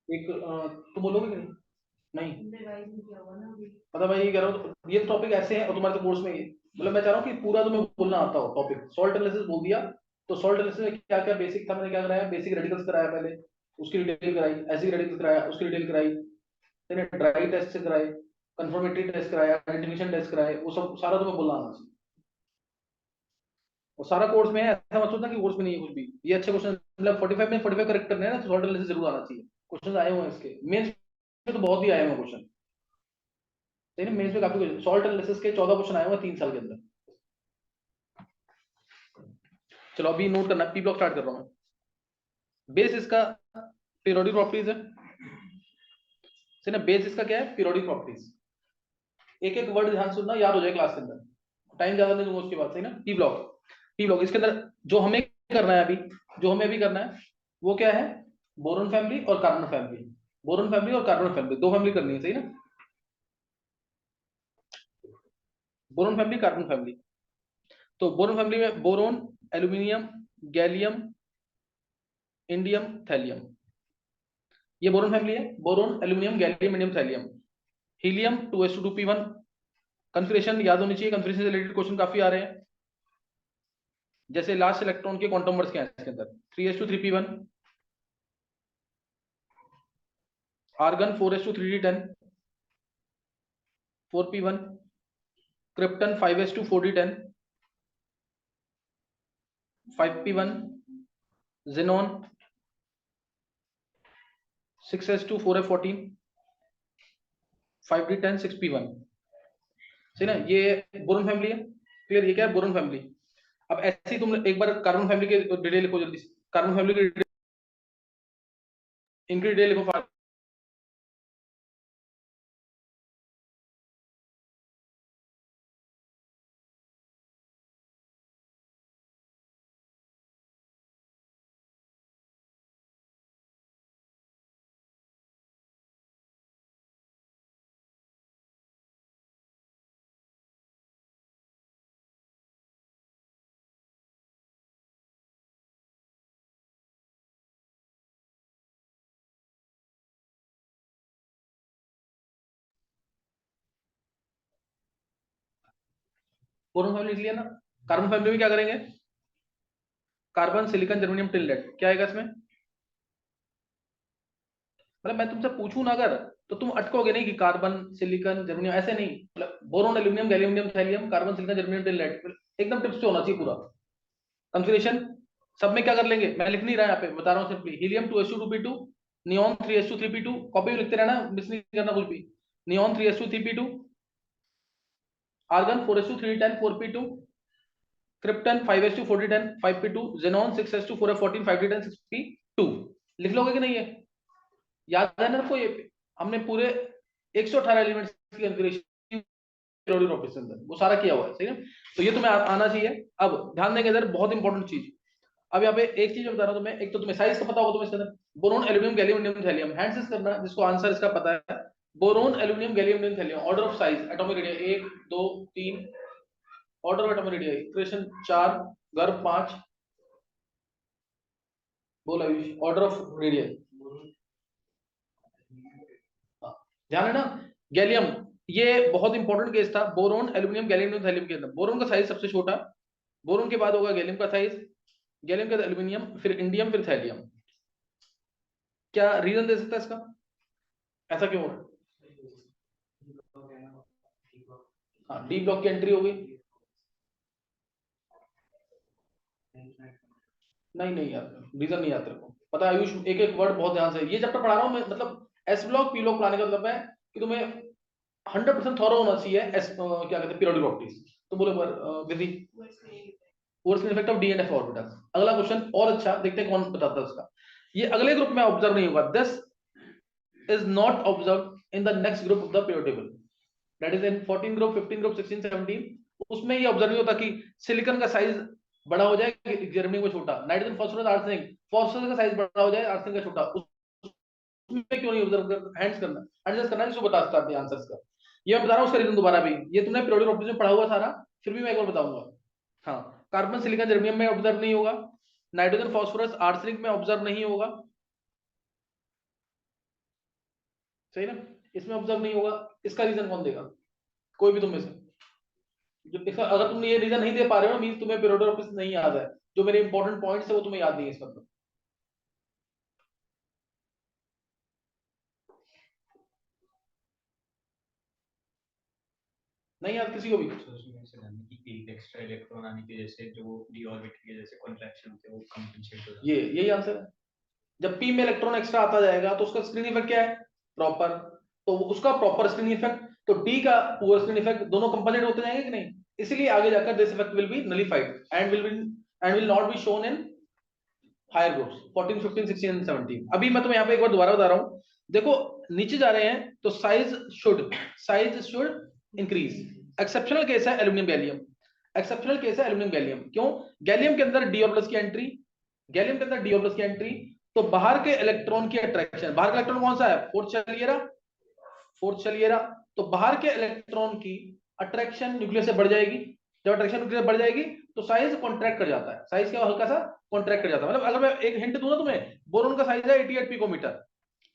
एक तुम बोलोगे कि नहीं? पता भाई ये कह रहा हूँ, ये टॉपिक ऐसे हैं और तुम्हारे तो कोर्स में मतलब मैं चाह रहा हूँ कि पूरा तुम्हें बोलना आता हो टॉपिक। सॉल्ट एनालिसिस बोल दिया तो सॉल्ट एनालिसिस में क्या क्या बेसिक था, मैंने क्या कराया, बेसिक रेडिकल्स कराया पहले, उसकी डिटेल कराई, एसिड रेडिकल्स कराया उसकी डिटेल कराई, मैंने ड्राई टेस्ट से कराए, कंफर्मेटरी टेस्ट कराया, आइडेंटिफिकेशन टेस्ट कराए, वो सब सारा तुम्हें बोलना आना चाहिए। और सारा कोर्स में है, ऐसा मत सोचना कि कोर्स में नहीं है कुछ भी। ये अच्छे क्वेश्चन मतलब 45 में 45 करेक्ट करने हैं ना, तो सॉल्ट एनालिसिस जरूर आना चाहिए। क्वेश्चन आए हुए हैं इसके मेंस में तो बहुत ही आए हुए हैं क्वेश्चन। सही ना, मेंस में काफी क्वेश्चन सॉल्ट एनालिसिस के 14 क्वेश्चन आए हुए हैं 3 साल के अंदर। चलो अभी नोट करना, पी ब्लॉक स्टार्ट कर रहा हूं मैं। बेस इसका पीरियोडिक प्रॉपर्टीज है। सही ना, बेस इसका क्या है, पीरियोडिक प्रॉपर्टीज। एक एक वर्ड ध्यान से सुनना, याद हो जाए क्लास के अंदर, टाइम ज्यादा नहीं दूंगा उसके बाद। सही ना, पी ब्लॉक, पी ब्लॉक इसके अंदर जो हमें करना है अभी, जो हमें अभी करना है वो क्या है, बोरोन फैमिली और कार्बन फैमिली। बोरोन फैमिली और कार्बन फैमिली, दो फैमिली करनी है। सही ना, बोरोन फैमिली कार्बन फैमिली। तो बोरोन फैमिली में boron, aluminium, gallium, indium, thallium, ये बोरोन फैमिली है। Boron, aluminium, gallium, indium, thallium. Helium 2s2p1। Configuration याद होनी चाहिए, कन्फिग्रेशन से रिलेटेड क्वेश्चन काफी आ रहे हैं। जैसे लास्ट इलेक्ट्रॉन के क्वांटम नंबर्स क्या है इसके अंदर, 3s2 3p1, argon 4s2 3d10, 4p1, krypton 5s2 4d10, 5p1, xenon 6s2 4f14, 5d10 6p1। सही ना, ये बोरोन फैमिली है। क्लियर, ये क्या है, बोरोन फैमिली। अब ऐसे ही तुम एक बार कार्बन फैमिली के डिटेल लिखो जल्दी से, कार्बन फैमिली की इनकी डिटेल लिखो। बोरोन फैमिली लिख लिया ना। कार्बन फैमिली में क्या करेंगे, carbon, silicon, germanium, till lead. क्या आएगा इसमें, मतलब मैं तुमसे पूछूं ना अगर, तो तुम अटकोगे नहीं कि कार्बन, सिलिकॉन, जर्मेनियम, ऐसे नहीं। मतलब boron, aluminium, gallium, thallium, carbon, silicon, germanium, till lead, एकदम टिप्स पे होना चाहिए पूरा। कंफिग्रेशन सब में क्या कर लेंगे, मैं लिख नहीं रहा यहाँ पे, बता रहा हूँ simply. Helium 2s2 2p2, neon 3s2 3p2, copy भी लिखते रहना, मिस नहीं करना कुछ भी। Neon 3s2 3p2, argon 4s2 3d10 4p2, krypton 5s2 4d10 5p2, xenon 6s2 4f14 5d10 6p2। लिख लोगे कि नहीं है, याद है ना आपको, ये हमने पूरे 118 एलिमेंट्स की कॉन्फ़िगरेशन पीरियोडिक प्रॉपर्टीज के अंदर वो सारा किया हुआ है। सही है, तो ये तुम्हें आना चाहिए। अब ध्यान देंगे इधर, बहुत इंपॉर्टेंट चीज। अब यहाँ पे एक चीज बता रहा हूं तुम्हें, एक तो तुम्हें साइज का पता होगा तुम्हें इसके अंदर, boron, aluminium, gallium, indium, thallium. Hand से करना जिसको आंसर इसका पता है। Boron, aluminium, gallium, indium, thallium, order of size, atomic radius 1 2 3, order of atomic radius, equation 4, गर्भ 5, बोल आयुष, ऑर्डर ऑफ रेडियस। ध्यान है ना, गैलियम, ये बहुत इंपॉर्टेंट केस था। बोरोन, एल्यूमिनियम, गैलियम, थैलियम के अंदर बोरोन का साइज सबसे छोटा, बोरोन के बाद होगा गैलियम का साइज, गैलियम के बाद एल्यूमिनियम, फिर इंडियम, फिर थैलियम। क्या रीजन दे सकता है इसका, ऐसा क्यों हो रहा है? हाँ, डी ब्लॉक की एंट्री हो गई। नहीं नहीं यार, रीजन नहीं याद तेरे को पता है आयुष, एक एक वर्ड बहुत ध्यान से, ये चैप्टर पढ़ा रहा हूँ मैं, मतलब एस ब्लॉक पी ब्लॉक पढ़ाने का मतलब है कि तुम्हें 100% थॉरो होना चाहिए। क्या कहते हैं, पीरियोडिक प्रॉपर्टीज। तो बोलो Vidhi, force effect of D and f orbital. अगला क्वेश्चन और अच्छा, देखते हैं कौन बताता है उसका। ये अगले ग्रुप में ऑब्जर्व नहीं होगा, this is not observe in the next group of the periodic table, that is in 14 group, 15 group, 16 17। उसमें ये ऑब्जर्व नहीं होता कि सिलिकॉन का साइज बड़ा हो जाए, जर्मनी में छोटा, नाइट्रोजन, फास्फोरस, आर्सेनिक, फास्फोरस का साइज बड़ा हो जाए, आर्सेनिक का छोटा। उसमें क्यों नहीं ऑब्जर्व कर, हैंड्स करना, हैंड्स करना जिसको बता सकता है आंसर्स का। ये मैं बता रहा हूं उसका रीजन दोबारा भी, ये तुमने पीरियोडिक प्रॉपर्टीज में पढ़ा हुआ सारा, फिर भी मैं एक बार बताऊंगा। हाँ, कार्बन, सिलिकॉन, जर्मेनियम में ऑब्जर्व नहीं होगा, नाइट्रोजन फॉस्फोरस आर्सेनिक में ऑब्जर्व नहीं होगा, सही ना, इसमें ऑब्जर्व नहीं होगा। इसका रीजन कौन देगा, कोई भी तुम में से। जो इसका अगर तुम ये रीजन नहीं दे पा रहे हो मींस तुम्हें पीरियोडिक ऑप्टिक्स नहीं याद है, जो मेरे इंपॉर्टेंट पॉइंट्स है वो तुम्हें याद नहीं है इसका मतलब। नहीं याद किसी को भी। एक्स्ट्रा इलेक्ट्रॉन आने की वजह से जो डी ऑर्बिट की वजह से कॉन्ट्रैक्शन होते हैं वो कंपनसेट हो जाता है। ये यही आंसर है। जब पी में इलेक्ट्रॉन एक्स्ट्रा आता जाएगा तो उसका स्क्रीन इफेक्ट क्या है, प्रॉपर, तो उसका प्रॉपर स्क्रीन इफेक्ट, तो डी का पुअर स्क्रीन इफेक्ट, दोनों कंपनसेट होते जाएंगे कि नहीं। इसलिए आगे जाकर this effect will be nullified and will not be shown in higher groups 14 15 16 and 17। अभी मैं तुम्हें यहाँ पे एक बार दोबारा बता रहा हूँ, देखो नीचे जा रहे हैं तो size should increase. Exceptional case है एल्यूमिनियम गैलियम, एक्सेप्शनल केस है एल्यूमिनियम गैलियम। क्यों, गैलियम के अंदर डी ऑर्बिटल्स की एंट्री, गैलियम के अंदर डी ऑर्बिटल्स की एंट्री, तो बाहर के इलेक्ट्रॉन की अट्रैक्शन, बाहर का इलेक्ट्रॉन कौन सा है, फोर्थ चलिएरा, तो बाहर के इलेक्ट्रॉन की अट्रैक्शन न्यूक्लियस से बढ़ जाएगी। जब अट्रैक्शन न्यूक्लियस बढ़ जाएगी तो साइज कॉन्ट्रैक्ट कर जाता है, साइज क्या हल्का सा कॉन्ट्रैक्ट कर जाता है। मतलब अगर मैं एक हिंट दूं ना तुम्हें, बोरोन का साइज है 88 पिकोमीटर,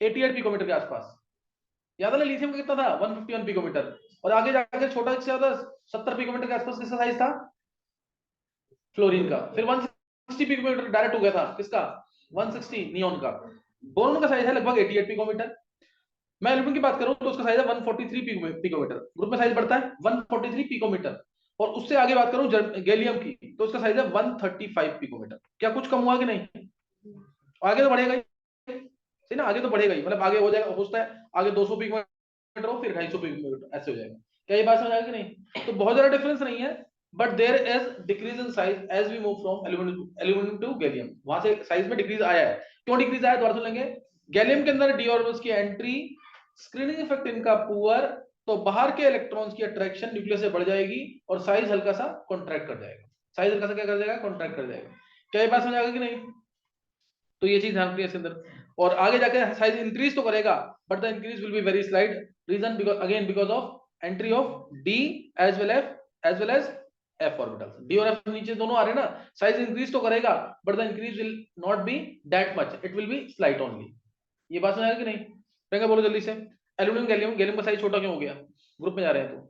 88 पिकोमीटर के आसपास, याद है ना, लिथियम का कितना था 151 पिकोमीटर, और आगे जाकर छोटा से ज्यादा 70 पिकोमीटर के आसपास किसका साइज था, फ्लोरीन का, फिर 160 पिकोमीटर डायरेक्ट हो गया था किसका, 160 नियोन का। बोरोन का साइज है लगभग 88 पिकोमीटर। मैं एल्यूमिनियम की बात करूं तो उसका साइज है 143 पिकोमीटर, ग्रुप में साइज बढ़ता है 143 पिकोमीटर। और उससे आगे बात करूं गैलियम की तो उसका साइज है 135 पिकोमीटर। क्या कुछ कम हुआ कि नहीं, आगे तो बढ़ेगा ही, सही ना, आगे तो बढ़ेगा ही, मतलब आगे हो जाएगा, हो सकता है आगे 200 पिकोमीटर हो फिर 250 पिकोमीटर ऐसे हो जाएगा। क्या ये बात समझ आएगी कि नहीं, तो बहुत ज्यादा डिफरेंस नहीं है, but there is decrease in size as we move from aluminium to gallium, वहां से साइज में डिक्रीज आया है। क्यों डिक्रीज आया दोबारा सुन लेंगे, गैलियम के अंदर डी ऑर्बिटल्स की एंट्री, स्क्रीनिंग इफेक्ट इनका पुअर, तो बाहर के इलेक्ट्रॉन्स की अट्रैक्शन न्यूक्लियस से बढ़ जाएगी और साइज हल्का सा कॉन्ट्रैक्ट कर जाएगा, साइज हल्का सा क्या कर जाएगा, कॉन्ट्रैक्ट कर जाएगा। क्या ये बात समझ आ गई कि नहीं, तो ये चीज ध्यान रखिए इसके अंदर। और आगे जाके साइज इंक्रीज तो करेगा but the increase will be very slight, reason because of entry of D as well as F orbitals, D और एफ नीचे दोनों आ रहे हैं ना, साइज इंक्रीज तो करेगा but the increase will not B that much, it will be slight only. ये बात समझ आ गई कि नहीं, प्रियंका बोलो जल्दी से, एल्यूमिनियम गैलियम, गैलियम का साइज छोटा क्यों हो गया, ग्रुप में जा रहे हैं तो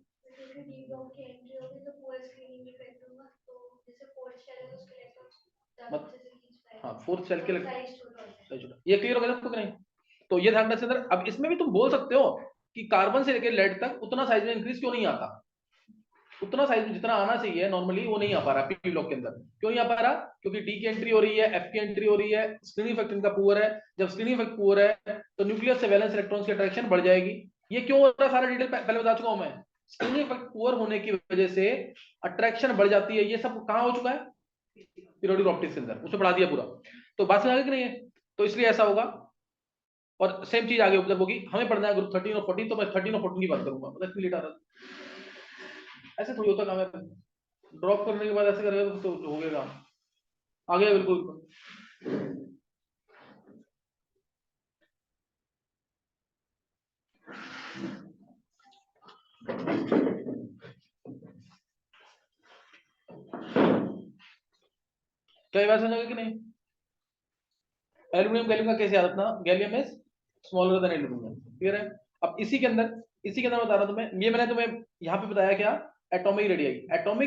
मत, हाँ फोर्थ सेल के ये क्लियर हो गया सबको कि नहीं। तो ये ध्यान रखना अंदर। अब इसमें भी तुम बोल सकते हो कि कार्बन से लेकर लेड तक उतना साइज में इंक्रीज क्यों नहीं आता, उतना साइज में जितना आना चाहिए नॉर्मली वो नहीं आ पा रहा पी ब्लॉक के अंदर। क्यों नहीं आ पा रहा, क्योंकि डी की एंट्री हो रही है, एफ की एंट्री हो रही है, स्क्रीनिंग इफेक्ट इनका पुअर है। जब स्क्रीनिंग इफेक्ट पुअर है तो न्यूक्लियस से वैलेंस इलेक्ट्रॉन्स की अट्रैक्शन बढ़ जाएगी। ये क्यों हो रहा है सारा डिटेल पहले बता चुका हूं मैं, स्क्रीनिंग इफेक्ट पुअर होने की वजह से अट्रैक्शन बढ़ जाती है। ये सब कहां हो चुका है, पीरियोडिक ऑप्टिक्स के अंदर, उसमें पढ़ा दिया पूरा। तो बात समझ आ गई कि नहीं है, तो इसलिए ऐसा होगा। और सेम चीज आगे ऑब्जर्व होगी, हमें पढ़ना है ग्रुप 13 और 14, तो मैं 13 और 14 की बात करूंगा, मतलब इतनी लेट आ रहा है। ऐसे थोड़ी होता काम है, ड्रॉप करने के बाद ऐसे करेगा तो हो गया काम, आ गया बिल्कुल। क्या ये बात समझ आ गई कि नहीं, एल्यूमिनियम गैलियम का कैसे याद रखना, gallium is smaller than aluminium, clear है। अब इसी के अंदर बता रहा हूं तुम्हें, ये मैंने तुम्हें यहाँ पे बताया क्या, atomic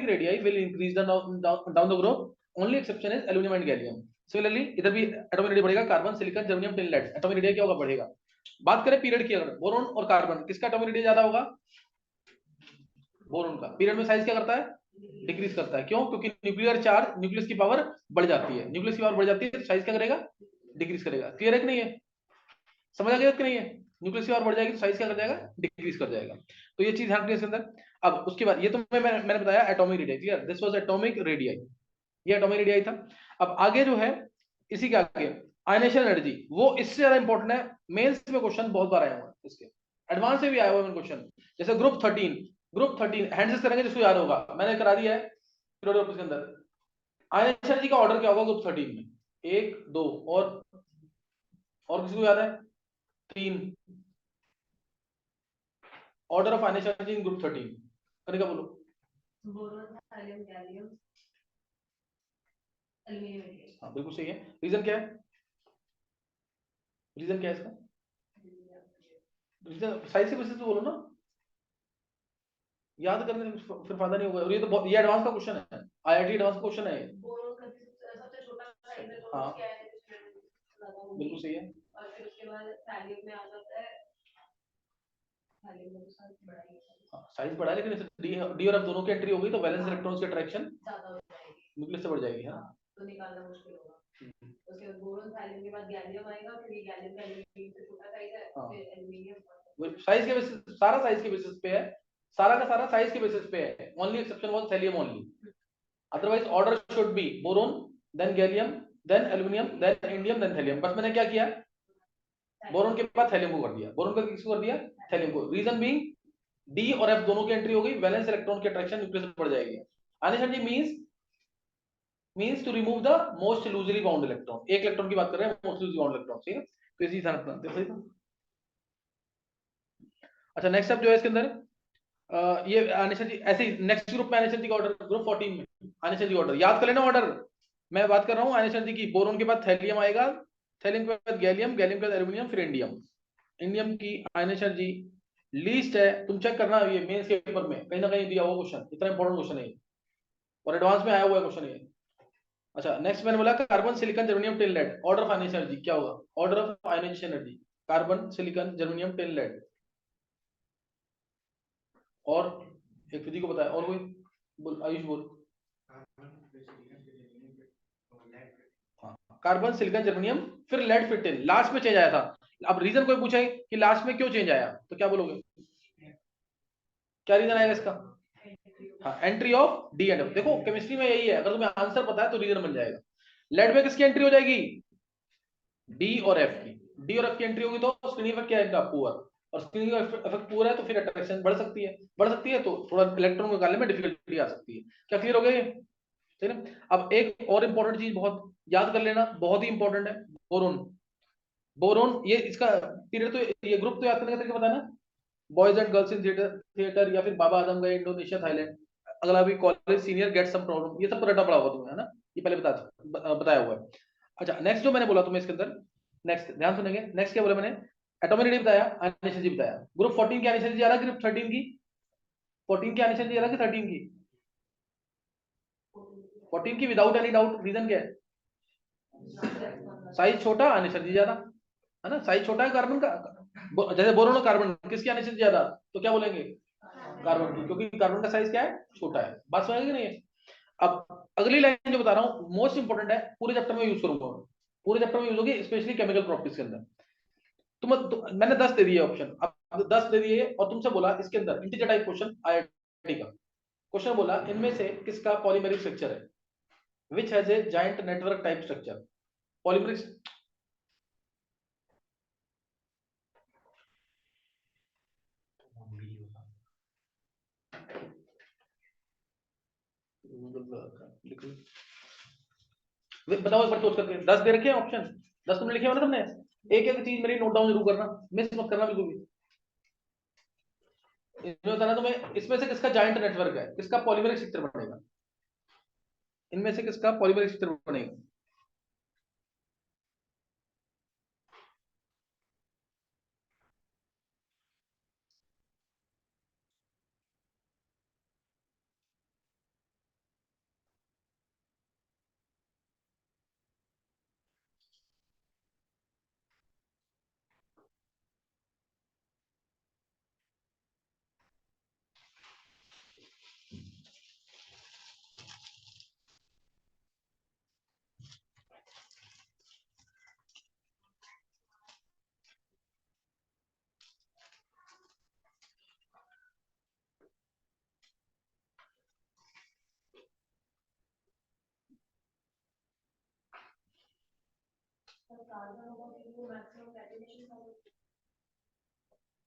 radii will increase down the group, only exception is aluminium and gallium. Similarly इधर भी एटॉमिक रेडियस बढ़ेगा, carbon silicon germanium tin lead, atomic radius क्या होगा, बढ़ेगा। बात करें पीरियड की, अगर बोरोन और कार्बन किसका एटॉमिक रेडियस ज्यादा होगा, बोरोन का। पीरियड में साइज क्या करता है, डिक्रीज करता है। क्यों, क्योंकि न्यूक्लियर चार्ज, न्यूक्लियस की पावर बढ़ जाती है, न्यूक्लियस की पावर बढ़ जाती है तो साइज क्या करेगा, डिक्रीज करेगा। क्लियर है कि नहीं है, समझ आ गया कि नहीं है, न्यूक्लियस की पावर बढ़ जाएगी तो साइज क्या कर जाएगा, डिक्रीज कर जाएगा। तो ये चीज ध्यान रखिए इसके अंदर। अब उसके बाद ये तो मैंने बताया atomic radius, clear, this was atomic radius, ये एटॉमिक रेडियस था। अब आगे जो है, इसी के आगे आयनेशन एनर्जी, वो इससे ज्यादा इंपॉर्टेंट है, मेंस में क्वेश्चन बहुत बार आया हुआ है इसके, एडवांस से भी आया हुआ है क्वेश्चन। जैसे ग्रुप 13 हैंड से करेंगे जिसको याद होगा, मैंने करा दिया है पीरियोडिक के अंदर। आयनेशन एनर्जी का ऑर्डर क्या होगा ग्रुप 13 में, 1 2 और किसी को याद है, 3, order of ionisation energy in group 13, Kanika बोलो। बोरोन, थालियम, गैलियम, हाँ बिल्कुल सही है। रीजन क्या है? रीजन क्या है इसका? रीजन साइज के बेसिस पे बोलो ना, याद करने से फिर फायदा नहीं होगा। और ये तो ये एडवांस का क्वेश्चन है, आईआईटी एडवांस का क्वेश्चन है। सबसे छोटा साइज है तो क्या है, बिल्कुल सही है। और फिर उसके बाद थैलियम में आ जाता है, थैलियम में तो साइज बड़ा ही है, साइज बड़ा है, लेकिन डी और एफ दोनों की एंट्री होगी तो वैलेंस इलेक्ट्रॉन्स की अट्रैक्शन ज्यादा हो जाएगी, न्यूक्लियस से बढ़ जाएगी। हाँ तो निकालना मुश्किल होगा। उसके बाद बोरॉन थैलियम के बाद गैलियम आएगा, फिर ये गैलियम का एल्यूमीनियम से छोटा साइज है, फिर एल्यूमीनियम साइज के बेसिस, सारा साइज के बेसिस पे है, सारा का सारा साइज के बेसिस पे है। Only exception was thallium only, otherwise order should be boron then gallium then aluminium then indium then thallium. बस मैंने क्या किया, बोरोन के बाद थैलियम को कर दिया, बोरोन का किसको कर दिया, थैलियम को। रीजन बीइंग डी और एफ दोनों की एंट्री हो गई, वैलेंस इलेक्ट्रॉन की अट्रैक्शन न्यूक्लियस में बढ़ जाएगी। आने जी means to remove the most loosely bound electron, एक इलेक्ट्रॉन की बात कर रहे हैं, मोस्ट लूजली बाउंड इलेक्ट्रॉन, ठीक है। तो इसी तरह देखो सही था। अच्छा नेक्स्ट स्टेप जो है इसके अंदर ये आनिशा जी ऐसे ही नेक्स्ट ग्रुप में, आनिशा जी का ऑर्डर ग्रुप 14 में, आनिशा जी ऑर्डर याद कर लेना ऑर्डर। मैं बात कर रहा हूँ आनिशा जी की, बोरोन के बाद थैलियम आएगा, थैलियम के बाद गैलियम, गैलियम के बाद एल्यूमिनियम, फिर इंडियम। इंडियम की आनिशा जी लीस्ट है, तुम चेक करना ये मेंस के पेपर में कहीं ना कहीं दिया हुआ क्वेश्चन, इतना इंपॉर्टेंट क्वेश्चन है और एडवांस में आया हुआ क्वेश्चन है। अच्छा नेक्स्ट मैंने बोला carbon silicon germanium tin lead, order of ionization energy क्या होगा, order of ionization energy, carbon silicon germanium tin lead. और एक विधि को बताया, और कोई बोल, आयुष बोल। हाँ कार्बन सिलिकॉन जर्मेनियम फिर लेड फिर टिन, लास्ट में चेंज आया था। अब रीजन कोई पूछे कि लास्ट में क्यों चेंज आया तो क्या बोलोगे, क्या रीजन आएगा इसका? हाँ entry of D and F. देखो केमिस्ट्री में यही है, अगर तुम्हें आंसर पता है तो रीजन बन जाएगा। लेड में किसकी एंट्री हो जाएगी, डी और एफ की, डी और एफ की एंट्री होगी तो स्क्रीनिंग इफेक्ट क्या आएगा, पुअर। और स्क्रीनिंग इफेक्ट पुअर है तो फिर अट्रैक्शन बढ़ सकती है, बढ़ सकती है तो थोड़ा इलेक्ट्रॉन को निकालने में डिफिकल्टी आ सकती है। क्या क्लियर हो गया ये, ठीक है ना। अब एक और इंपॉर्टेंट चीज बहुत याद कर लेना, बहुत ही इंपॉर्टेंट है, बोरोन। बोरोन ये इसका पीरियड तो ये ग्रुप तो याद करने का तरीका बताना, boys and girls in theatre, theatre या फिर बाबा आदम गए इंडोनेशिया थाईलैंड, अगला भी college senior get some problem, ये सब तो रटा पड़ा हुआ तुम्हें है ना, ये पहले बताया हुआ है। अच्छा नेक्स्ट जो मैंने बोला तुम्हें इसके अंदर, नेक्स्ट ध्यान सुनेंगे, नेक्स्ट क्या बोला मैंने, एटॉमिक रेडी बताया, आयनिक एनर्जी बताया। ग्रुप 14 की आयनिक एनर्जी आ रहा है, ग्रुप 13 की, 14 की आयनिक एनर्जी आ रहा है कि 13 की, 14 की विदाउट एनी डाउट। रीजन क्या है, साइज छोटा आयनिक एनर्जी ज्यादा, है ना, साइज छोटा है कार्बन का, जैसे बोरोन और कार्बन किसकी आयनिक एनर्जी ज्यादा, तो क्या बोलेंगे कार्बन की, क्योंकि कार्बन का साइज क्या है, छोटा है। बात समझ गए कि नहीं है? अब अगली लाइन जो बता रहा हूँ मोस्ट इंपोर्टेंट है, पूरे चैप्टर में यूज करूंगा, पूरे चैप्टर में यूज होगी, स्पेशली केमिकल प्रॉपर्टीज के अंदर। मैंने 10 दे दिए ऑप्शन, अब 10 दे दिए और तुमसे बोला इसके अंदर इंटीजर टाइप क्वेश्चन आईआईटी का क्वेश्चन, बोला इनमें से किसका पॉलीमेरिक स्ट्रक्चर है, which has a giant network type structure, polymeric. बताओ एक बार सोच करके, 10 दे रखे हैं ऑप्शन, 10 तुमने लिखे हो ना तुमने, एक एक चीज मेरी नोट डाउन जरूर करना, मिस मत करना बिल्कुल भी। इसमें बताना तुम्हें इसमें से किसका जायंट नेटवर्क है, किसका पॉलीमेरिक स्ट्रक्चर बनेगा, इनमें से किसका पॉलीमेरिक स्ट्रक्चर बनेगा।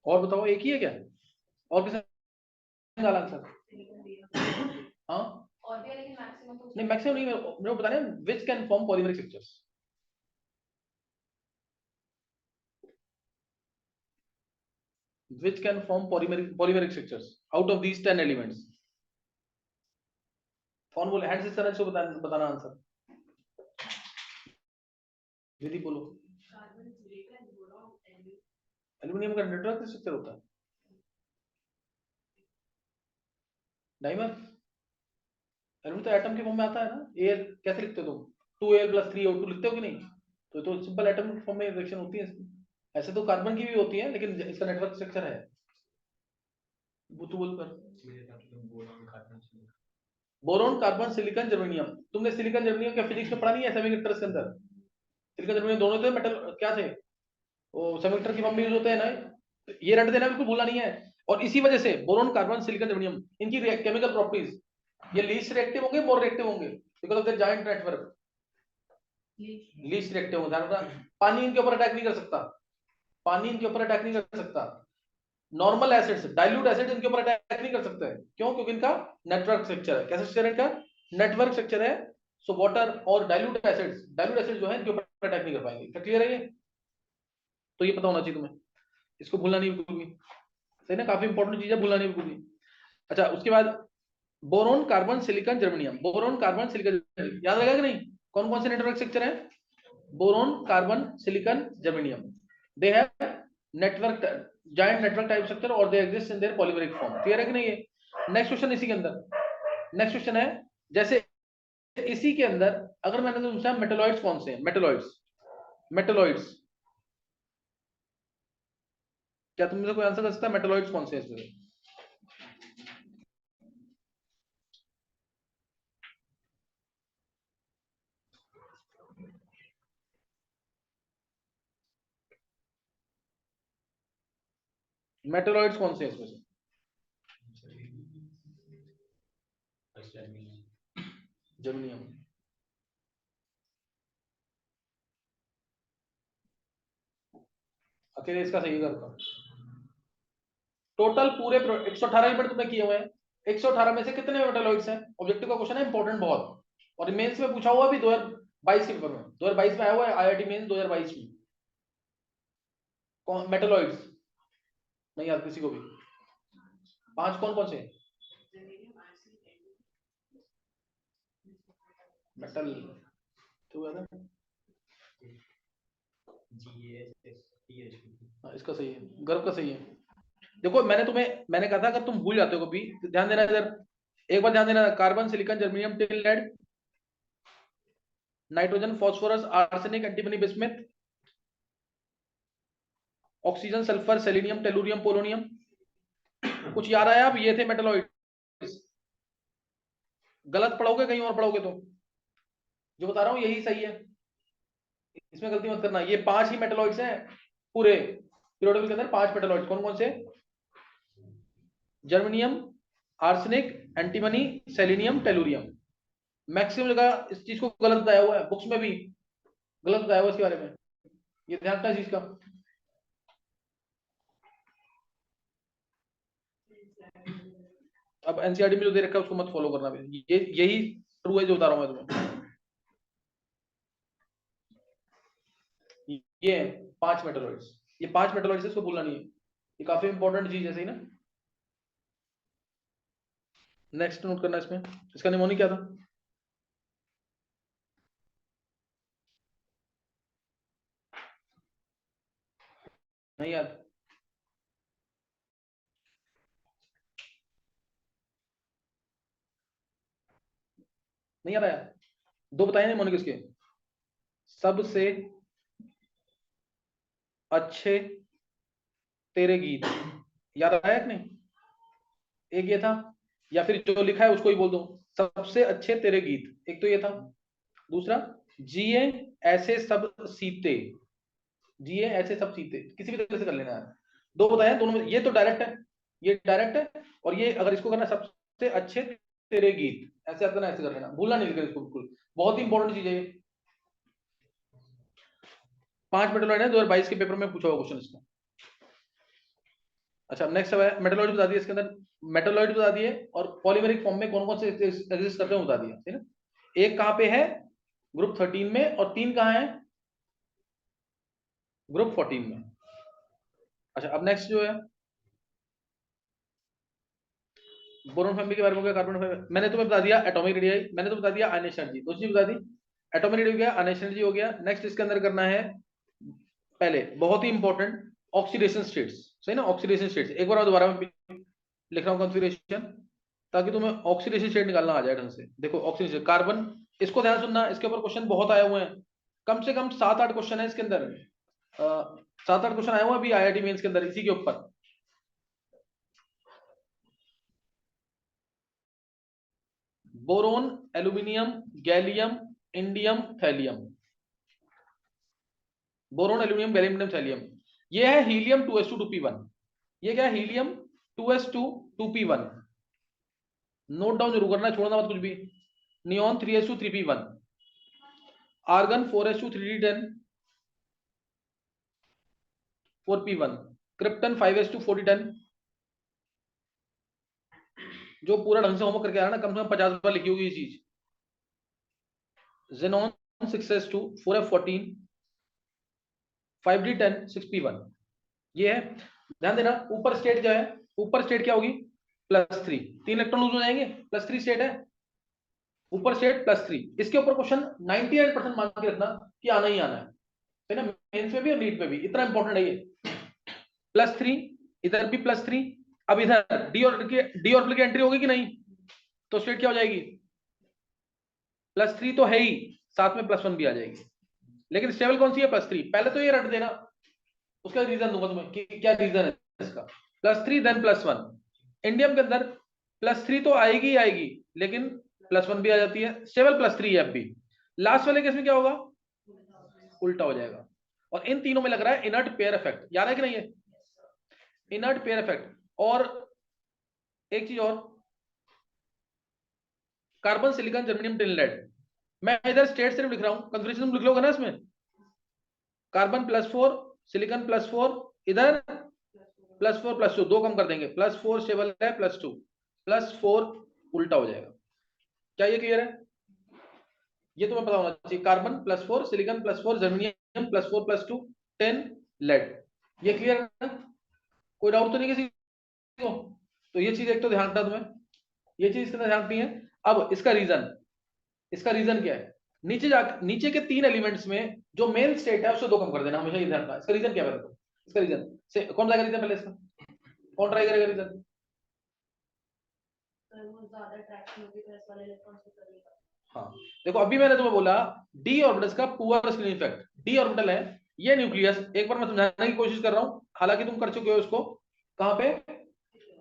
और बताओ एक ही है क्या, और किसी ने डाला आंसर, हाँ और भी है लेकिन मैक्सिमम तो नहीं, मैक्सिमम नहीं, मेरे को बता रहे हैं which can form polymeric structures, which can form polymeric structures out of these 10 elements। कौन बोले हैंड से, बताना आंसर। विधि बोलो। एल्यूमिनियम का नेटवर्क स्ट्रक्चर होता है डाइमर। एल्यूमिनियम तो एटम के फॉर्म में आता है ना। एल कैसे लिखते हो तुम 2Al + 3O2 लिखते हो कि नहीं? तो सिंपल एटम के फॉर्म में रिएक्शन होती है इसकी। ऐसे तो कार्बन की भी होती है लेकिन इसका नेटवर्क स्ट्रक्चर है। वो तो बोलकर बोरोन कार्बन सिलिकॉन जर्मेनियम। तुमने सिलिकॉन जर्मेनियम क्या फिजिक्स में पढ़ा नहीं है सेमीकंडक्टर्स के अंदर? सिलिकॉन जर्मेनियम दोनों थे मेटल क्या थे वो सेमीकंडक्टर की फॉर्म में यूज होते हैं ना। तो ये रट देना बिल्कुल भूलना नहीं है। और इसी वजह से बोरोन कार्बन सिलिकॉन जर्मेनियम इनकी केमिकल प्रॉपर्टीज ये लीस्ट रिएक्टिव होंगे मोर रिएक्टिव होंगे because of the joint network. Least reactive होंगे ध्यान रखना। पानी इनके ऊपर अटैक नहीं कर सकता। पानी इनके ऊपर अटैक नहीं कर सकता। नॉर्मल एसिड्स डाइल्यूट एसिड इनके ऊपर अटैक नहीं कर सकते हैं। क्यों? क्योंकि इनका नेटवर्क स्ट्रक्चर है। कैसा स्ट्रक्चर है इनका? नेटवर्क स्ट्रक्चर है। सो वाटर और डाइल्यूट एसिड जो है इनके ऊपर अटैक नहीं कर पाएंगे। क्या क्लियर है ये? तो ये पता होना चाहिए तुम्हें, इसको भूलना नहीं बिल्कुल भी। सही ना? काफी इंपॉर्टेंट चीज है, भूलना नहीं बिल्कुल भी। अच्छा उसके बाद boron carbon silicon germanium. Boron carbon silicon याद रहेगा कि नहीं? कौन कौन से नेटवर्क स्ट्रक्चर है? Boron carbon silicon germanium they have network joint network type structure और they exist in their polymeric form. Clear है कि नहीं? है नेक्स्ट क्वेश्चन इसी के अंदर। नेक्स्ट क्वेश्चन है जैसे इसी के अंदर अगर मैंने तुमसे मेटलॉइड्स कौन से हैं? मेटलॉइड्स क्या तुम मुझे कोई आंसर कर सकता है? मेटलॉइड्स कौन से हैं इसमें? मेटलॉइड्स कौन से हैं इसमें से? जर्मेनियम। अकेले इसका सही करता। टोटल पूरे 118 एलिमेंट तुमने किए हुए हैं। 118 में से कितने मेटलॉइड्स हैं? ऑब्जेक्टिव का क्वेश्चन है, इंपॉर्टेंट बहुत। और मेंस में पूछा हुआ भी 2022 के पेपर में, 2022 में आया हुआ है आईआईटी मेंस 2022 में। कौन मेटलॉइड्स नहीं याद किसी को भी? 5 कौन कौन से मेटल तो याद है? इसका सही है, गर्व का सही है। देखो मैंने कहा था अगर तुम भूल जाते हो कभी तो ध्यान देना इधर, एक बार ध्यान देना। Carbon silicon germanium tin lead, nitrogen phosphorus arsenic antimony bismuth, oxygen sulphur selenium tellurium polonium. कुछ याद आया? अब ये थे मेटलॉइड। गलत पढ़ोगे कहीं और पढ़ोगे तो जो बता रहा हूं यही सही है, इसमें गलती मत करना। ये 5 ही मेटलॉइड्स हैं पूरे पीरियोडिक के अंदर। 5 मेटलॉइड्स कौन कौन से? Germanium, arsenic, antimony, selenium, tellurium. Maximum जगह इस चीज को गलत बताया हुआ है, बुक्स में भी गलत बताया हुआ इसके बारे में। ये ध्यान रखना इस चीज का। अब एनसीईआरटी में जो दे रखा है उसको मत फॉलो करना। ये यही ट्रू है जो बता रहा हूं मैं तुम्हें। ये 5 मेटलॉइड्स, ये 5 मेटलॉइड्स इसको भूलना नहीं है। ये काफी इंपॉर्टेंट चीज है, सही ना? नेक्स्ट नोट करना इसमें, इसका निमोनिक क्या था? नहीं याद? नहीं याद आया? 2 बताए निमोनिक इसके। सबसे अच्छे तेरे गीत, याद आया कि नहीं? एक ये था, या फिर जो लिखा है उसको ही बोल दो। सबसे अच्छे तेरे गीत, एक तो ये था। दूसरा जिए ऐसे सब सीते, जिए ऐसे सब सीते, किसी भी तरह से कर लेना है। 2 बताए दोनों में, ये तो डायरेक्ट है, ये डायरेक्ट है। और ये अगर इसको करना सबसे अच्छे तेरे गीत, ऐसे करना, ऐसे कर लेना, भूलना नहीं इसको बिल्कुल। बहुत ही इंपॉर्टेंट चीज है ये। 5 मेटलॉइड है, 2022 के पेपर में पूछा हुआ क्वेश्चन इसका। अच्छा नेक्स्ट है मेटलॉइड बता दिए इसके अंदर, मेटलॉइड बता दिए और पॉलीमेरिक फॉर्म में कौन कौन से एग्जिस्ट करते हैं बता दिया, ठीक है। एक कहां पे है? ग्रुप 13 में, और 3 कहां है? ग्रुप 14 में। अच्छा अब नेक्स्ट जो है बोरोन फैमिली के बारे में हो गया। कार्बन फैमिली मैंने तुम्हें बता दिया, एटॉमिक रेडियाई मैंने तो बता दिया, आयनिक एनर्जी दूसरी बता दी। एटॉमिक रेडियो हो गया, अनएस्टेड एनर्जी हो गया। नेक्स्ट इसके अंदर करना है पहले बहुत ही इंपॉर्टेंट ऑक्सीडेशन स्टेट्स, सही ना, ऑक्सीडेशन स्टेट्स। एक बार दोबारा मैं लिख रहा हूं कॉन्फ़िगरेशन, ताकि तुम्हें ऑक्सीडेशन स्टेट निकालना आ जाए ढंग से। देखो ऑक्सीडेशन कार्बन, इसको ध्यान सुनना, इसके ऊपर क्वेश्चन बहुत आए हुए हैं, कम से कम 7-8 क्वेश्चन है इसके अंदर, 7-8 क्वेश्चन आए हुए हैं अभी आईआईटी मेंस के अंदर इसी के ऊपर। Boron, aluminium, gallium, indium, thallium. Boron, aluminium, gallium, indium, thallium. ये है हीलियम 2s2 2p1। ये क्या है? Helium 2s2 2p1। Note down जरूर करना, छोड़ना मत कुछ भी। Neon 3s2 3p1। Argon 4s2 3d10 4p1। Krypton 5s2 4d10। जो पूरा ढंग से होमवर्क करके आया ना, कम से कम 50 बार लिखी होगी ये चीज। Xenon 6s2 4f14 5d10 6p1। ये है, ध्यान देना। ऊपर स्टेट क्या है? ऊपर स्टेट क्या होगी? +3। 3 इलेक्ट्रॉन लूज हो जाएंगे, +3 स्टेट है, ऊपर स्टेट +3। इसके ऊपर क्वेश्चन 98% मान के रखना कि आना ही आना है ना, मेंस में भी और नीट में भी, इतना इंपॉर्टेंट है ये। +3, इधर भी +3। अब इधर डी ऑर्बिटल की एंट्री होगी कि नहीं? तो स्टेट क्या हो जाएगी? +3 तो है ही, साथ में +1 भी आ जाएगी। लेकिन स्टेबल कौन सी है? +3। पहले तो ये रट देना, उसका रीजन दूंगा तुम्हें कि क्या रीजन है इसका। +3 देन +1। इंडियम के अंदर +3 तो आएगी ही आएगी, लेकिन +1 भी आ जाती है। स्टेबल +3 है अब भी। लास्ट वाले केस में क्या होगा? उल्टा हो जाएगा। और इन तीनों में लग रहा है इनर्ट पेयर इफेक्ट, याद है कि नहीं है? Inert pair effect. और एक चीज और, carbon, silicon, germanium, tin, lead. मैं इधर स्टेट सिर्फ लिख रहा हूं, कॉन्फ़िगरेशन तुम लिख लोगे ना इसमें। कार्बन +4, सिलिकॉन +4, इधर +4 +2, 2 कम कर देंगे, +4 स्टेबल है, +2 +4 उल्टा हो जाएगा। क्या ये क्लियर है? ये तुम्हें पता होना चाहिए। Carbon +4, silicon +4, germanium +4 +2 10 lead. ये क्लियर है ना? कोई डाउट तो नहीं किसी को? तो ये चीज एक तो ध्यान रखना तुम्हें, ये चीज इसके अंदर ध्यान रखनी है। अब इसका रीजन क्या है? नीचे के 3 एलिमेंट्स में जो मेन स्टेट है उससे 2 कम कर देना, हमेशा ये ध्यान रखना। इसका रीजन क्या है? तो इसका रीजन से कौन ट्राई करेगा? पहले इसका कौन ट्राई करेगा रीजन? हाँ, देखो अभी मैंने तुम्हें बोला डी ऑर्बिटल्स का poor screen effect. D orbital है, ये न्यूक्लियस, एक बार मैं समझाने की कोशिश कर रहा हूं, हालांकि तुम कर चुके हो इसको। कहां पे?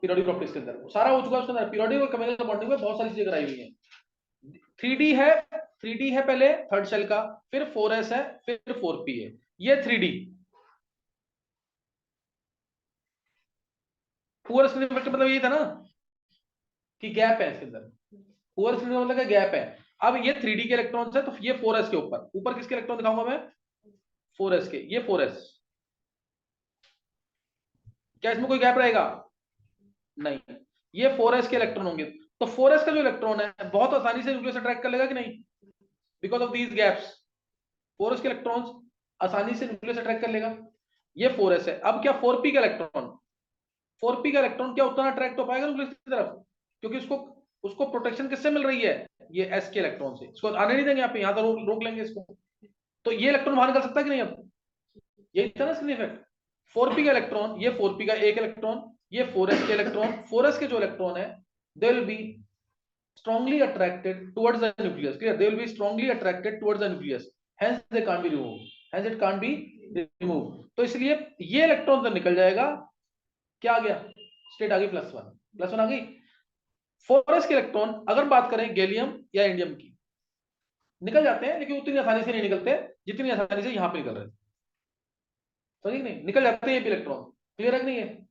पीरियोडिक प्रॉपर्टीज के अंदर सारा हो चुका है। उसके अंदर पीरियोडिक और केमिकल बॉन्डिंग में बहुत सारी चीजें कराई हुई है। 3D है, 3D है पहले थर्ड शेल का, फिर 4s है, फिर 4p है। ये 3D पुअर स्क्रीन इफेक्ट मतलब ये था ना कि गैप है इसके अंदर। पुअर स्क्रीन मतलब गैप है। अब ये 3D के इलेक्ट्रॉन्स है, तो ये 4s के ऊपर, ऊपर किसके इलेक्ट्रॉन दिखाऊंगा मैं? 4s के। ये 4s, क्या इसमें कोई गैप रहेगा? नहीं, ये 4s के इलेक्ट्रॉन होंगे। तो 4s का जो इलेक्ट्रॉन है बहुत आसानी से न्यूक्लियस अट्रैक्ट कर लेगा कि नहीं? Because of these gaps 4s के इलेक्ट्रॉन्स आसानी से न्यूक्लियस अट्रैक्ट कर लेगा। ये 4s है। अब क्या 4p का इलेक्ट्रॉन, 4p का इलेक्ट्रॉन क्या उतना अट्रैक्ट हो पाएगा न्यूक्लियस की तरफ? क्योंकि उसको उसको प्रोटेक्शन किससे मिल रही है? ये s के इलेक्ट्रॉन से। इसको आने नहीं देंगे यहाँ पे, यहाँ तो रोक लेंगे इसको। तो ये इलेक्ट्रॉन बाहर निकल सकता है कि नहीं? अब यही था ना इसका इफेक्ट। 4p का इलेक्ट्रॉन, ये 4p का एक इलेक्ट्रॉन, ये 4s के इलेक्ट्रॉन, 4s के जो इलेक्ट्रॉन है they will be strongly attracted towards the nucleus. Clear? They will be strongly attracted towards the nucleus. Hence they can't be removed. Hence it can't be removed. तो इसलिए ये electron तो निकल जाएगा। क्या आ गया? स्टेट आ गई +1 आ गई। 4s के इलेक्ट्रॉन अगर बात करें गैलियम या इंडियम की, निकल जाते हैं, लेकिन उतनी आसानी से नहीं निकलते जितनी आसानी से यहां पे निकल रहे हैं। समझे नहीं? निकल जाते हैं ये इलेक्ट्रॉन। क्लियर है कि नहीं है?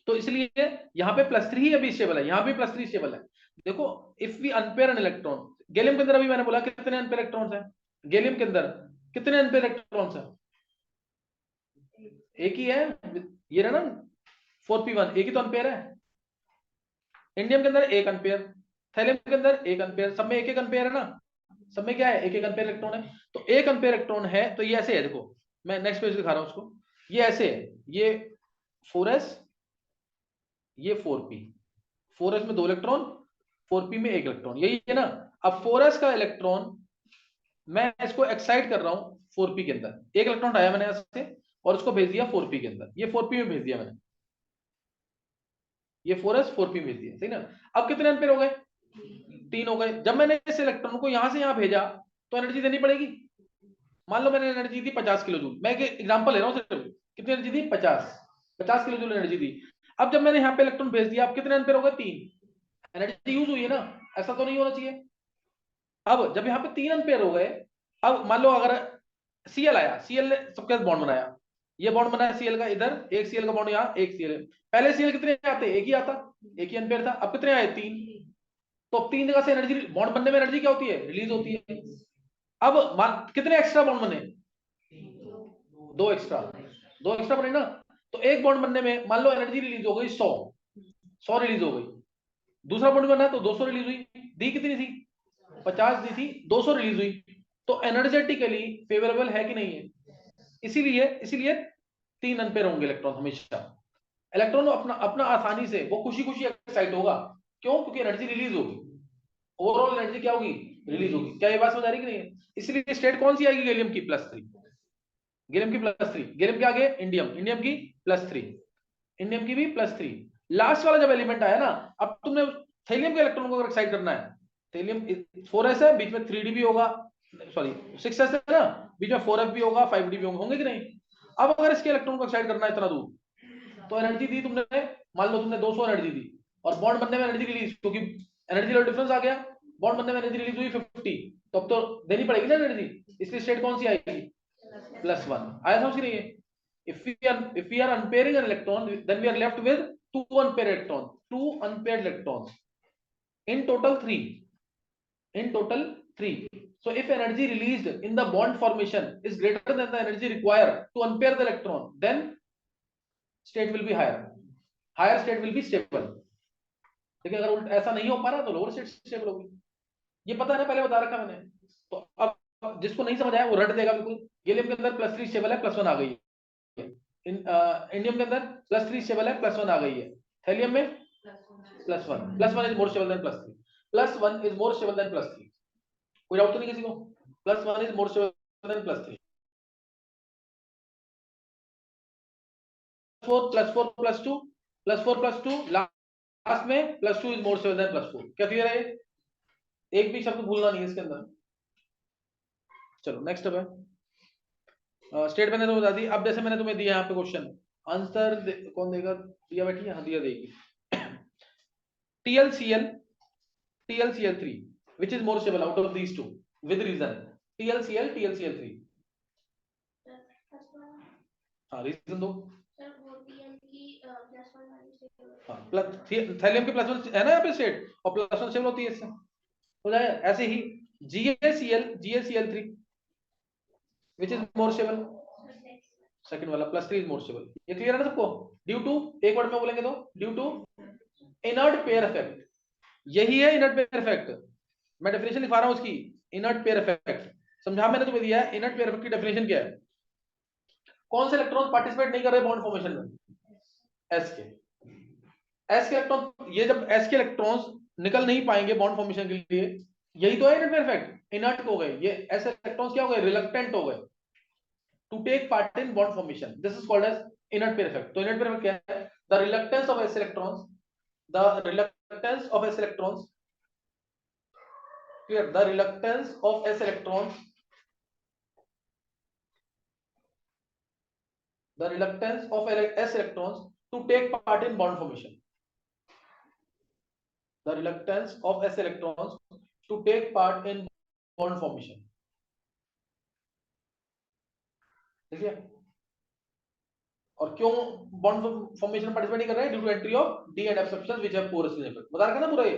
तो इसलिए यहाँ पे +3 ही अभी स्टेबल है, यहाँ भी +3 स्टेबल है। देखो if we unpair an electron, gallium के अंदर अभी मैंने बोला कितने अनपेयर इलेक्ट्रॉन्स हैं? गैलियम के अंदर कितने अनपेयर इलेक्ट्रॉन्स हैं? एक ही है, ये रहा ना 4p1, एक ही तो अनपेयर है। इंडियम के अंदर एक अनपेयर, थैलियम के अंदर एक अनपेयर, सब में एक एक अनपेयर है ना। सब में क्या है? एक एक अनपेयर इलेक्ट्रॉन है। तो एक अनपेयर इलेक्ट्रॉन है तो ये ऐसे है, देखो मैं नेक्स्ट पेज दिखा रहा हूं उसको। ये ऐसे है, ये 4s, ये 4p। 4s में 2 इलेक्ट्रॉन, 4p में 1 इलेक्ट्रॉन, यही है ना। अब 4s का इलेक्ट्रॉन मैं इसको एक्साइट कर रहा हूं 4p के अंदर, एक इलेक्ट्रॉन उठाया मैंने यहां से और उसको भेज दिया 4p के अंदर, ये 4p में भेज दिया मैंने, ये 4s 4p में भेज दिया, सही ना। अब कितने एम्पीयर हो गए, 3 हो गए। जब मैंने इस इलेक्ट्रॉन को यहां से यहां भेजा तो एनर्जी देनी पड़ेगी। मान लो मैंने एनर्जी दी 50 किलो जूल, मैं एक एग्जांपल ले रहा हूं सिर्फ, कितनी एनर्जी दी 50 किलो जूल एनर्जी दी। अब जब मैंने यहाँ पे इलेक्ट्रॉन भेज दिया, अब कितने एम्पीयर हो गए, 3, एनर्जी यूज हुई है ना, ऐसा तो नहीं होना चाहिए। अब जब यहाँ पे 3 एम्पीयर हो गए, अब मान लो अगर Cl आया, Cl ने सबके साथ बॉन्ड बनाया, ये बॉन्ड बनाया Cl का इधर, एक Cl का बॉन्ड यहाँ, एक Cl, पहले Cl कितने आते, एक ही आता, एक ही एम्पीयर था, अब कितने आए, 3। तो 3 जगह से एनर्जी, बॉन्ड बनने में एनर्जी क्या होती है, रिलीज होती है। अब कितने एक्स्ट्रा बॉन्ड बने, 2 एक्स्ट्रा, 2 एक्स्ट्रा बने ना। तो एक बॉन्ड बनने में मान लो एनर्जी रिलीज हो गई 100 रिलीज हो गई, दूसरा बॉन्ड बना तो 200 रिलीज हुई, दी कितनी थी, 50 दी थी, 200 रिलीज हुई। तो एनर्जेटिकली फेवरेबल है कि नहीं है, इसीलिए इसीलिए 3 एम्पीयर होंगे इलेक्ट्रॉन हमेशा। इलेक्ट्रॉन अपना अपना आसानी से वो खुशी खुशी एक्साइट होगा, क्यों, क्योंकि एनर्जी रिलीज होगी, ओवरऑल एनर्जी क्या होगी, रिलीज होगी। क्या ये बात समझ आ रही कि नहीं है। इसलिए स्टेट कौन सी आएगी, गैलियम की +3, गैलियम की +3, गैलियम के आगे इंडियम, इंडियम की +3, इंडियम की भी +3। लास्ट वाला जब एलिमेंट आया ना, अब तुमने थेलियम के इलेक्ट्रॉन को अगर एक्साइट करना है, थेलियम 4s है, बीच में 3d भी होगा, सॉरी 6s है ना, बीच में 4f भी होगा, 5d भी होंगे कि नहीं। अब अगर इसके इलेक्ट्रॉन को एक्साइट करना है इतना दूर, तो एनर्जी दी तुमने, मान लो तुमने 200 एनर्जी दी, और बॉन्ड बनने में एनर्जी रिलीज, क्योंकि एनर्जी लेवल डिफरेंस आ गया, बॉन्ड बनने में एनर्जी रिलीज हुई 50, तो अब तो देनी पड़ेगी ना एनर्जी, इसलिए स्टेट कौन सी आएगी, +1। आया समझ नहीं है। If we are unpairing an electron, then we are left with 2 unpaired electrons, 2 unpaired electrons, in total 3, in total 3. So if energy released in the bond formation is greater than the energy required to unpair the electron, then state will be higher, higher state will be stable। लेकिन अगर उल्टा ऐसा नहीं हो पा रहा तो lower state stable होगी, ये पता है ना, पहले बता रखा मैंने। तो अब जिसको नहीं समझ आया वो रट देगा बिल्कुल। गैलियम के अंदर +3 स्टेबल है, +1 आ गई है, इंडियम के अंदर +3 स्टेबल है, +1 आ गई है, थैलियम में +1 is more stable then +3, +1 is more stable then +3। कोई डाउट तो नहीं किसी को, +1 is more stable then +3। 4 +4 +2 +4 +2 last में +2 इज मोर स्टेबल देन +4। क्या क्लियर है, एक भी शब्द भूलना नहीं है इसके अंदर। चलो नेक्स्ट अब है स्टेट मैंने तो बता दी। अब जैसे मैंने तुम्हें दिया यहाँ पे क्वेश्चन आंसर कौन देगा, दिया बैठी, हाँ दिया देगी। TLCl TLCl3 which is more stable out of these two with reason, TLCl TLCl3, हाँ रीजन दो। हाँ थैलियम की +1 है ना यहाँ पे स्टेट, और +1 स्टेबल होती है इससे, हो जाएगा। ऐसे ही GaCl3 which is more stable, second वाला +3 इज मोर स्टेबल। ये क्लियर है ना सबको। ड्यू टू, एक वर्ड में बोलेंगे तो due to inert pair effect, यही है इनर्ट पेयर इफेक्ट। मैं डेफिनेशन लिखा रहा हूं उसकी, इनर्ट पेयर इफेक्ट समझा मैंने तुम्हें दिया है। इनर्ट पेयर इफेक्ट की डेफिनेशन क्या है, कौन से इलेक्ट्रॉन पार्टिसिपेट नहीं कर रहे बॉन्ड फॉर्मेशन में, एस के, एस के इलेक्ट्रॉन, ये जब एस के इलेक्ट्रॉन्स निकल नहीं पाएंगे बॉन्ड फॉर्मेशन के लिए, यही तो है इनर्ट पेयर इफेक्ट। इनर्ट हो गए ये एस इलेक्ट्रॉन्स, क्या हो गए, रिलक्टेंट हो गए to take part in bond formation. This is called as inert pair effect. तो inert pair effect क्या है, the reluctance of s electrons, the reluctance of s electrons, clear, the reluctance of s electrons, the reluctance of s electrons to take part in bond formation, the reluctance of s electrons to take part in bond formation, ठीक है। और क्यों bond formation participate नहीं कर रहे हैं, due to entry of D and F substance which have porous effect, बता रखा ना पूरा ये।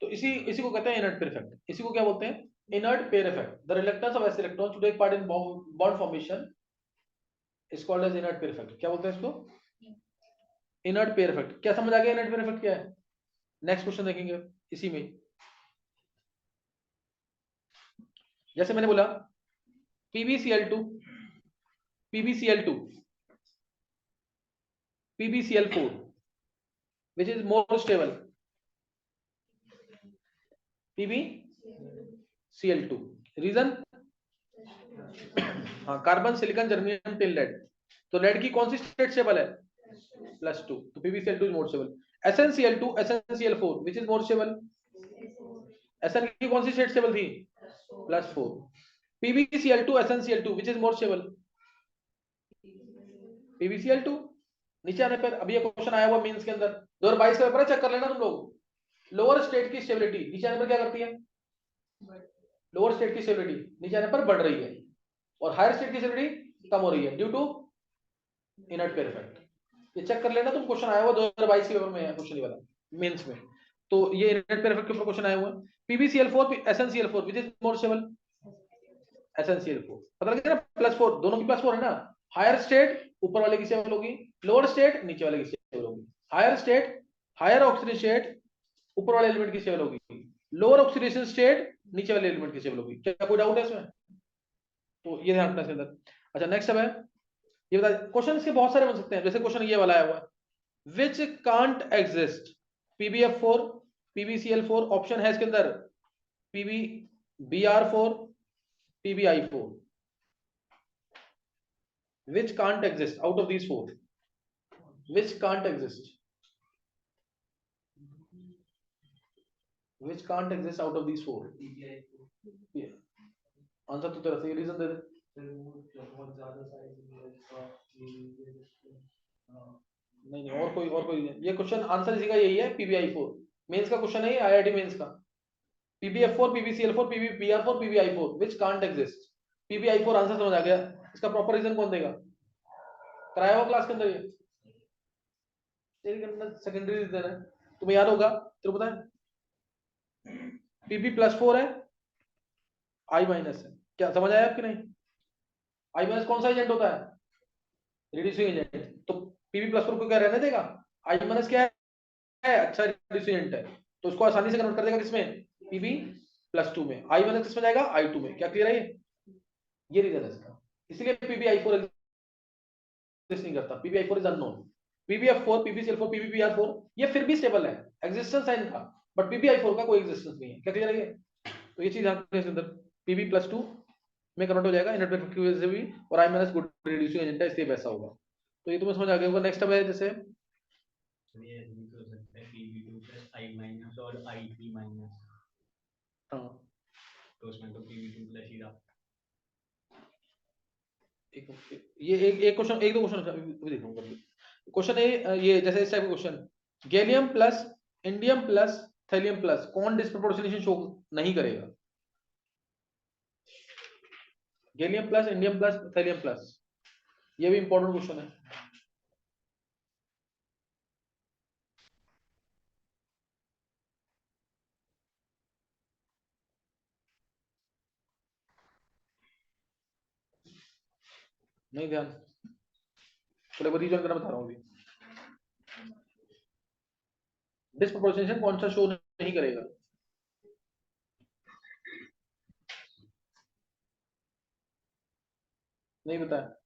तो इसी को कहते हैं इनर्ट पेयर इफेक्ट, इसी को क्या बोलते हैं, inert pair effect. The reluctance of s electrons to take part in bond formation is called as inert pair effect. क्या बोलते हैं इसको, इनर्ट पेयर इफेक्ट। क्या समझ आ गया इनर्ट पेयर इफेक्ट क्या है। नेक्स्ट क्वेश्चन देखेंगे इसी में। जैसे मैंने बोला PbCl2 PbCl2 PbCl4 which is more stable, PbCl2, reason हाँ, carbon silicon germanium tin lead. तो लेड की कौन सी स्टेट स्टेबल है? +2। तो PbCl2 is more stable. SnCl2 SnCl4 which is more stable? Sn की कौन सी स्टेट स्टेबल थी? +4। PbCl2 SnCl2 which is more stable? PbCl2। नीचे आने पर अभी ये क्वेश्चन आया हुआ मेंस के अंदर 2022 का पेपर है, चेक कर लेना तुम लोग। लोअर स्टेट की स्टेबिलिटी नीचे आने पर क्या करती है? लोअर स्टेट की स्टेबिलिटी नीचे आने पर बढ़ रही है और हायर स्टेट की स्टेबिलिटी कम हो रही है due to inert pair effect. ये चेक कर लेना तुम, क्वेश्चन आया हुआ 2022 के पेपर में है, क्वेश्चन ये वाला मेंस में। तो ये इनर्ट पेयर इफेक्ट के ऊपर क्वेश्चन आया हुआ है। PbCl4 SnCl4 which is more stable? SnCl4। पता लग गया ना, +4 दोनों की +4 है ना। हायर स्टेट ऊपर वाले की स्टेबल होगी, लोअर स्टेट नीचे वाले की स्टेबल होगी। Higher state higher oxidation state ऊपर वाले एलिमेंट की स्टेबल होगी, लोअर ऑक्सीडेशन स्टेट नीचे वाले एलिमेंट की स्टेबल होगी। क्या कोई डाउट है इसमें? तो ये ध्यान रखना इसके अंदर। अच्छा नेक्स्ट है, ये बता, क्वेश्चन इसके बहुत सारे बन सकते हैं। जैसे क्वेश्चन ये वाला आया हुआ है, which can't exist PbF4 PbCl4, option है इसके अंदर PbBr4 PbI4, which can't exist out of these four? Which can't exist? Which can't exist out of these four? Yeah. Answer तो तेरा सही, रीजन दे दे। नहीं और कोई ये क्वेश्चन आंसर इसी का यही है, PbI4 मेंस का क्वेश्चन है ये, IIT मेंस का। PbF4 PbCl4 PbBr4 PbI4 which can't exist? PbI4 answer समझ आ गया। इसका प्रॉपर रीजन कौन देगा? कराया हुआ क्लास के अंदर ये, तेरी करना सेकेंडरी रीजन है, तुम्हें याद होगा, तेरे को पता है। Pb+4 है, I- है। क्या समझ आया आपकी? नहीं, I- कौन सा एजेंट होता है? Reducing agent. तो Pb+4 को क्या रहने देगा? I- क्या है? अच्छा रिड्यूसिंग एजेंट है, तो उसको आसानी से कन्वर्ट कर देगा किसमें? Pb+2 में। I- किसमें जाएगा? I2 में। क्या क्लियर है ये रीजन है इसका। इसलिए PbI4 एग्जिस्ट नहीं करता, PbI4 is unknown. PbF4 PbCl4 PbBr4 ये फिर भी स्टेबल है, एग्जिस्टेंस है इनका, बट PbI4 का कोई एग्जिस्टेंस नहीं है। क्या क्लियर है? तो ये चीज ध्यान रखने के अंदर Pb+2 में कन्वर्ट हो जाएगा इनर्ट इफेक्ट की वजह से भी, और I- गुड रिड्यूसिंग एजेंट है, इसलिए वैसा होगा। तो ये तुम्हें समझ आ गया होगा। नेक्स्ट अब है जैसे ये भी हो सकता है Pb2 + I- और I3-। हाँ तो उसमें तो Pb2+ ही रहा। ये एक क्वेश्चन, एक दो क्वेश्चन अभी देखूंगा। क्वेश्चन है ये, जैसे इस टाइप का question, gallium plus indium plus thallium plus कौन डिस्प्रोपोर्शनेशन शो नहीं करेगा? Gallium plus indium plus thallium plus, ये भी इंपॉर्टेंट क्वेश्चन है। नहीं ध्यान, थोड़े बहुत रीजन करना बता रहा हूँ अभी। डिस्प्रोपोर्शनेशन कौन सा शो नहीं करेगा? नहीं बताया।